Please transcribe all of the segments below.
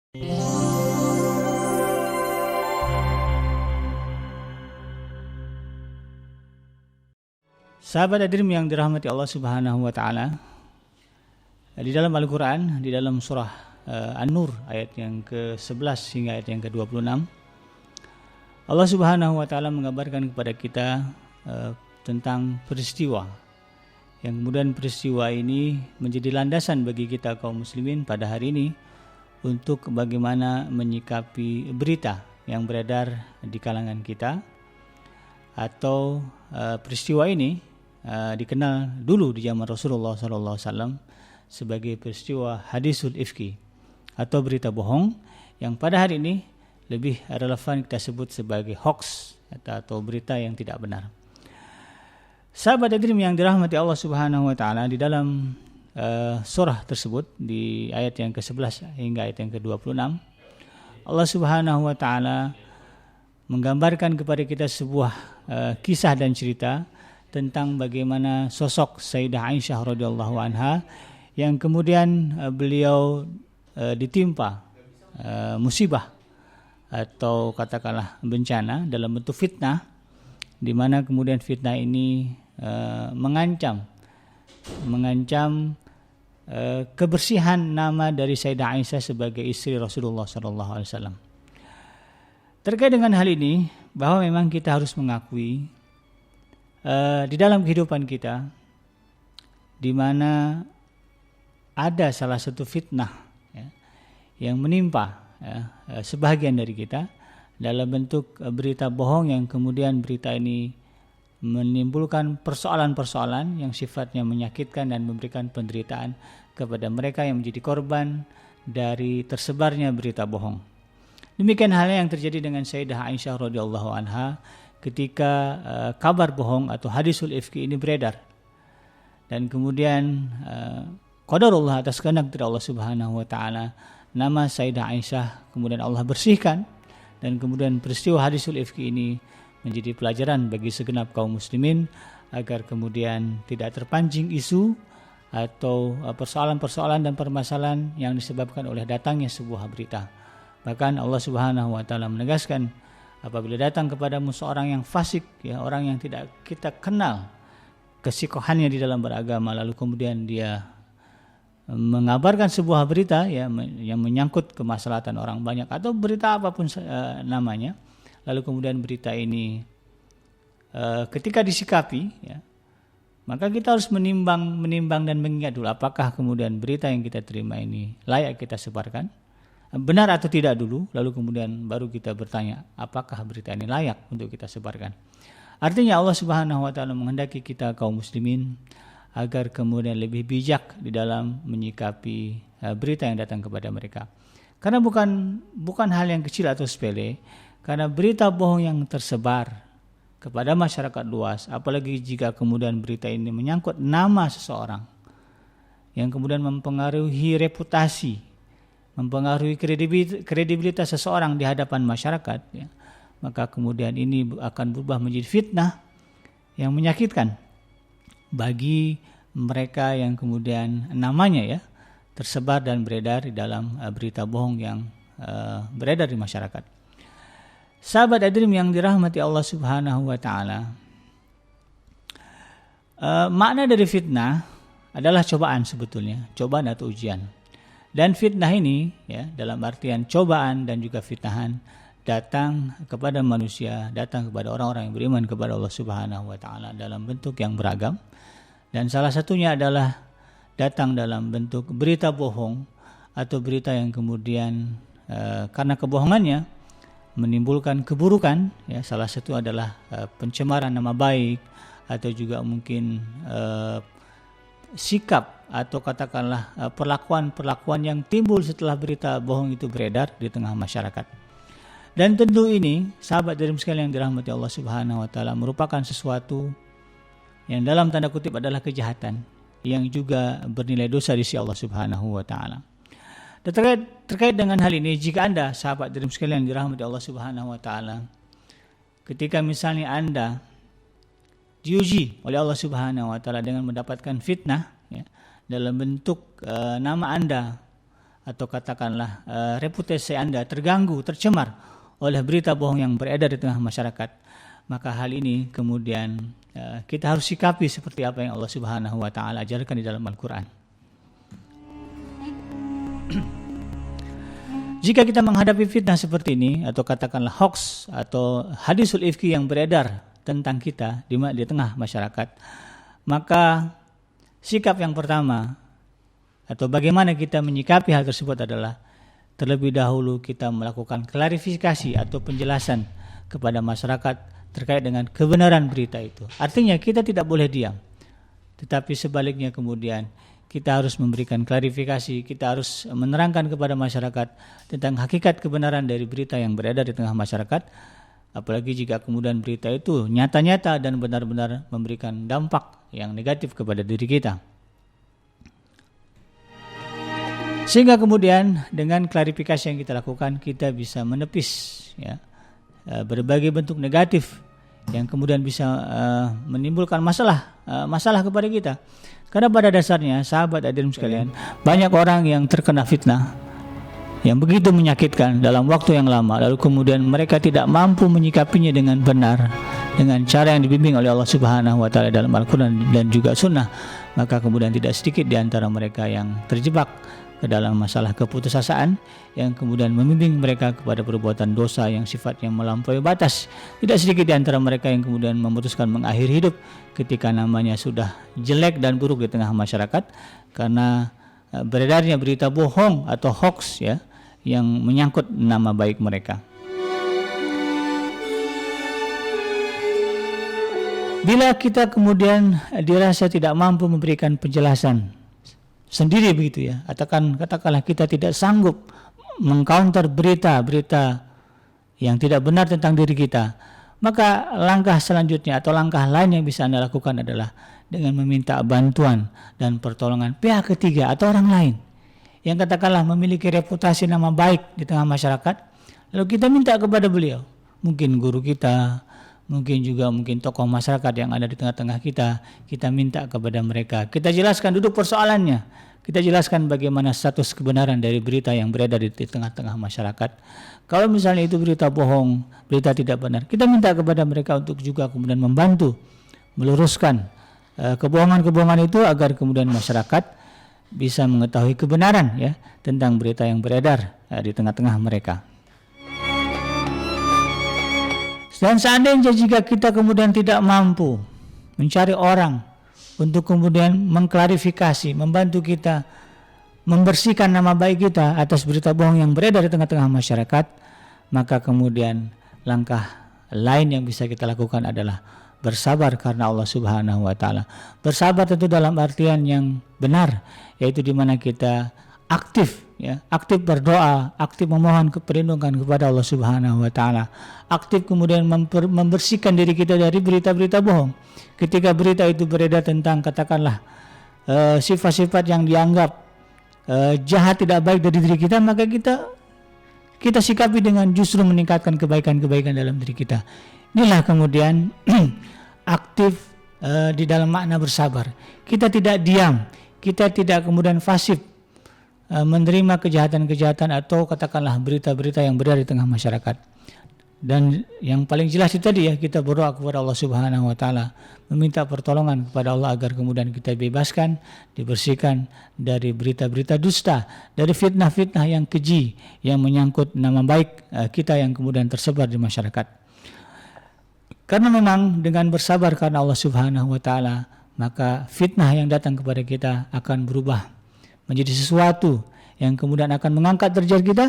Sahabat hadirin yang dirahmati Allah Subhanahu wa taala, di dalam Al-Qur'an, di dalam surah An-Nur ayat yang ke-11 hingga ayat yang ke-26, Allah Subhanahu wa taala mengabarkan kepada kita tentang peristiwa yang kemudian peristiwa ini menjadi landasan bagi kita kaum muslimin pada hari ini untuk bagaimana menyikapi berita yang beredar di kalangan kita, atau peristiwa ini dikenal dulu di zaman Rasulullah SAW sebagai peristiwa hadisul ifki atau berita bohong, yang pada hari ini lebih relevan kita sebut sebagai hoax atau berita yang tidak benar. Sahabat hadirin yang dirahmati Allah Subhanahu wa taala, di dalam surah tersebut di ayat yang ke-11 hingga ayat yang ke-26, Allah Subhanahu wa taala menggambarkan kepada kita sebuah kisah dan cerita tentang bagaimana sosok Sayyidah Aisyah radhiyallahu anha yang kemudian beliau ditimpa musibah atau katakanlah bencana dalam bentuk fitnah, di mana kemudian fitnah ini mengancam kebersihan nama dari Sayyidah Aisyah sebagai istri Rasulullah SAW. Terkait dengan hal ini, bahwa memang kita harus mengakui di dalam kehidupan kita, di mana ada salah satu fitnah yang menimpa sebahagian dari kita dalam bentuk berita bohong, yang kemudian berita ini menimbulkan persoalan-persoalan yang sifatnya menyakitkan dan memberikan penderitaan kepada mereka yang menjadi korban dari tersebarnya berita bohong. Demikian halnya yang terjadi dengan Sayyidah Aisyah radhiyallahu anha ketika kabar bohong atau hadisul ifki ini beredar, dan kemudian qadarullah atas kehendak dari Allah Subhanahu wa taala, nama Sayyidah Aisyah kemudian Allah bersihkan, dan kemudian peristiwa hadisul ifki ini menjadi pelajaran bagi segenap kaum muslimin agar kemudian tidak terpancing isu atau persoalan-persoalan dan permasalahan yang disebabkan oleh datangnya sebuah berita. Bahkan Allah Subhanahu wa taala menegaskan, apabila datang kepadamu seorang yang fasik, orang yang tidak kita kenal kesikohannya di dalam beragama, lalu kemudian dia mengabarkan sebuah berita yang menyangkut kemaslahatan orang banyak atau berita apapun namanya, lalu kemudian berita ini ketika disikapi, maka kita harus menimbang dan mengingat dulu, apakah kemudian berita yang kita terima ini layak kita sebarkan, benar atau tidak dulu, lalu kemudian baru kita bertanya, apakah berita ini layak untuk kita sebarkan. Artinya Allah Subhanahu wa taala menghendaki kita kaum muslimin agar kemudian lebih bijak di dalam menyikapi berita yang datang kepada mereka. Karena bukan hal yang kecil atau sepele, karena berita bohong yang tersebar kepada masyarakat luas, apalagi jika kemudian berita ini menyangkut nama seseorang yang kemudian mempengaruhi reputasi, mempengaruhi kredibilitas seseorang di hadapan masyarakat, maka kemudian ini akan berubah menjadi fitnah yang menyakitkan bagi mereka yang kemudian namanya tersebar dan beredar di dalam berita bohong yang beredar di masyarakat. Sahabat hadirin yang dirahmati Allah Subhanahu wa taala, makna dari fitnah adalah cobaan sebetulnya, cobaan atau ujian. Dan fitnah ini dalam artian cobaan dan juga fitnahan datang kepada manusia, datang kepada orang-orang yang beriman kepada Allah Subhanahu wa taala dalam bentuk yang beragam. Dan salah satunya adalah datang dalam bentuk berita bohong atau berita yang kemudian karena kebohongannya menimbulkan keburukan, salah satu adalah pencemaran nama baik, atau juga mungkin sikap atau katakanlah perlakuan yang timbul setelah berita bohong itu beredar di tengah masyarakat. Dan tentu ini, sahabat hadirin sekalian yang dirahmati Allah Subhanahu wa taala, merupakan sesuatu yang dalam tanda kutip adalah kejahatan yang juga bernilai dosa di sisi Allah Subhanahu wa taala. Terkait dengan hal ini, jika Anda sahabat hadirin sekalian yang dirahmati Allah Subhanahu wa taala, ketika misalnya Anda diuji oleh Allah Subhanahu wa taala dengan mendapatkan fitnah dalam bentuk nama Anda atau katakanlah reputasi Anda terganggu, tercemar oleh berita bohong yang beredar di tengah masyarakat, maka hal ini kemudian kita harus sikapi seperti apa yang Allah Subhanahu wa taala ajarkan di dalam Al-Qur'an. Jika kita menghadapi fitnah seperti ini atau katakanlah hoax atau hadisul ifki yang beredar tentang kita di tengah masyarakat, maka sikap yang pertama atau bagaimana kita menyikapi hal tersebut adalah terlebih dahulu kita melakukan klarifikasi atau penjelasan kepada masyarakat terkait dengan kebenaran berita itu. Artinya kita tidak boleh diam, tetapi sebaliknya kemudian kita harus memberikan klarifikasi, kita harus menerangkan kepada masyarakat tentang hakikat kebenaran dari berita yang beredar di tengah masyarakat, apalagi jika kemudian berita itu nyata-nyata dan benar-benar memberikan dampak yang negatif kepada diri kita. Sehingga kemudian dengan klarifikasi yang kita lakukan, kita bisa menepis berbagai bentuk negatif yang kemudian bisa menimbulkan masalah kepada kita. Karena pada dasarnya sahabat hadirin sekalian, banyak orang yang terkena fitnah yang begitu menyakitkan dalam waktu yang lama, lalu kemudian mereka tidak mampu menyikapinya dengan benar, dengan cara yang dibimbing oleh Allah Subhanahu wa taala dalam Al-Qur'an dan juga sunnah, maka kemudian tidak sedikit di antara mereka yang terjebak ke dalam masalah keputusasaan yang kemudian membimbing mereka kepada perbuatan dosa yang sifatnya melampaui batas. Tidak sedikit di antara mereka yang kemudian memutuskan mengakhiri hidup ketika namanya sudah jelek dan buruk di tengah masyarakat karena beredarnya berita bohong atau hoax yang menyangkut nama baik mereka. Bila kita kemudian dirasa tidak mampu memberikan penjelasan sendiri begitu atau katakanlah kita tidak sanggup mengcounter berita-berita yang tidak benar tentang diri kita, maka langkah selanjutnya atau langkah lain yang bisa Anda lakukan adalah dengan meminta bantuan dan pertolongan pihak ketiga atau orang lain yang katakanlah memiliki reputasi nama baik di tengah masyarakat, lalu kita minta kepada beliau, mungkin guru kita, mungkin tokoh masyarakat yang ada di tengah-tengah kita minta kepada mereka, kita jelaskan duduk persoalannya, kita jelaskan bagaimana status kebenaran dari berita yang beredar di tengah-tengah masyarakat. Kalau misalnya itu berita bohong, berita tidak benar, kita minta kepada mereka untuk juga kemudian membantu meluruskan kebohongan-kebohongan itu agar kemudian masyarakat bisa mengetahui kebenaran tentang berita yang beredar di tengah-tengah mereka. Dan seandainya jika kita kemudian tidak mampu mencari orang untuk kemudian mengklarifikasi, membantu kita membersihkan nama baik kita atas berita bohong yang beredar di tengah-tengah masyarakat, maka kemudian langkah lain yang bisa kita lakukan adalah bersabar karena Allah Subhanahu wa taala. Bersabar tentu dalam artian yang benar, yaitu di mana kita aktif berdoa, aktif memohon perlindungan kepada Allah Subhanahu wa taala, aktif kemudian membersihkan diri kita dari berita-berita bohong. Ketika berita itu beredar tentang katakanlah sifat-sifat yang dianggap jahat, tidak baik dari diri kita, maka kita sikapi dengan justru meningkatkan kebaikan-kebaikan dalam diri kita. Inilah kemudian aktif di dalam makna bersabar. Kita tidak diam, kita tidak kemudian pasif menerima kejahatan-kejahatan atau katakanlah berita-berita yang beredar di tengah masyarakat. Dan yang paling jelas itu tadi kita berdoa kepada Allah Subhanahu wa taala, meminta pertolongan kepada Allah agar kemudian kita bebaskan, dibersihkan dari berita-berita dusta, dari fitnah-fitnah yang keji yang menyangkut nama baik kita yang kemudian tersebar di masyarakat. Karena memang dengan bersabar karena Allah Subhanahu wa taala, maka fitnah yang datang kepada kita akan berubah menjadi sesuatu yang kemudian akan mengangkat derajat kita,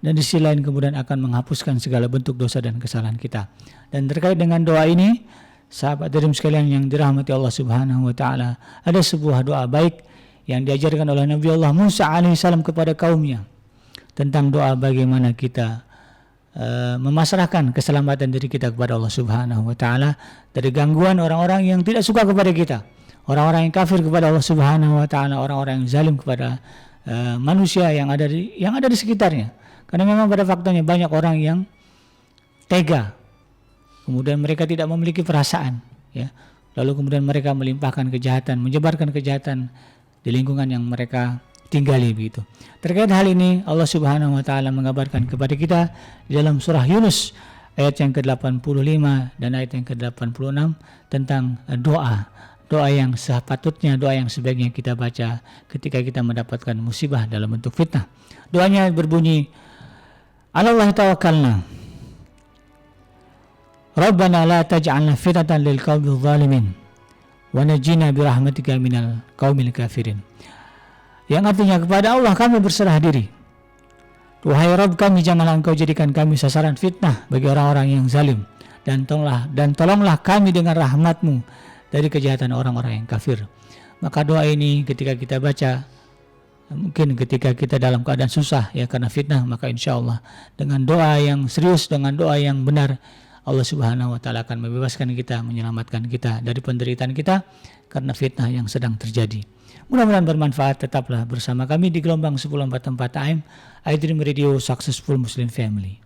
dan di sisi lain kemudian akan menghapuskan segala bentuk dosa dan kesalahan kita. Dan terkait dengan doa ini, sahabat hadirin sekalian yang dirahmati Allah Subhanahu wa taala, ada sebuah doa baik yang diajarkan oleh Nabi Allah Musa alaihissalam kepada kaumnya tentang doa bagaimana kita memasrahkan keselamatan diri kita kepada Allah Subhanahu wa taala dari gangguan orang-orang yang tidak suka kepada kita, orang-orang yang kafir kepada Allah Subhanahu wa taala, orang-orang yang zalim kepada manusia yang ada di sekitarnya. Karena memang pada faktanya banyak orang yang tega, kemudian mereka tidak memiliki perasaan, lalu kemudian mereka melimpahkan kejahatan, menyebarkan kejahatan di lingkungan yang mereka tinggali begitu. Terkait hal ini Allah Subhanahu wa taala mengabarkan kepada kita di dalam surah Yunus ayat yang ke-85 dan ayat yang ke-86 tentang doa yang sepatutnya, doa yang sebaiknya kita baca ketika kita mendapatkan musibah dalam bentuk fitnah. Doanya berbunyi, "Alallahi tawakkalna. Rabbana la taj'alna fitnatan lil qaumil zalimin wa najjina bi rahmatika minal qaumil kafirin." Yang artinya, kepada Allah kami berserah diri. Wahai Rabb kami, janganlah Engkau jadikan kami sasaran fitnah bagi orang-orang yang zalim, dan tolonglah kami dengan rahmat-Mu dari kejahatan orang-orang yang kafir. Maka doa ini ketika kita baca, mungkin ketika kita dalam keadaan susah ya karena fitnah, maka insya Allah dengan doa yang serius, dengan doa yang benar, Allah Subhanahu wa taala akan membebaskan kita, menyelamatkan kita dari penderitaan kita karena fitnah yang sedang terjadi. Mudah-mudahan bermanfaat. Tetaplah bersama kami di gelombang 1044 AM iDream Radio, Successful Muslim Family.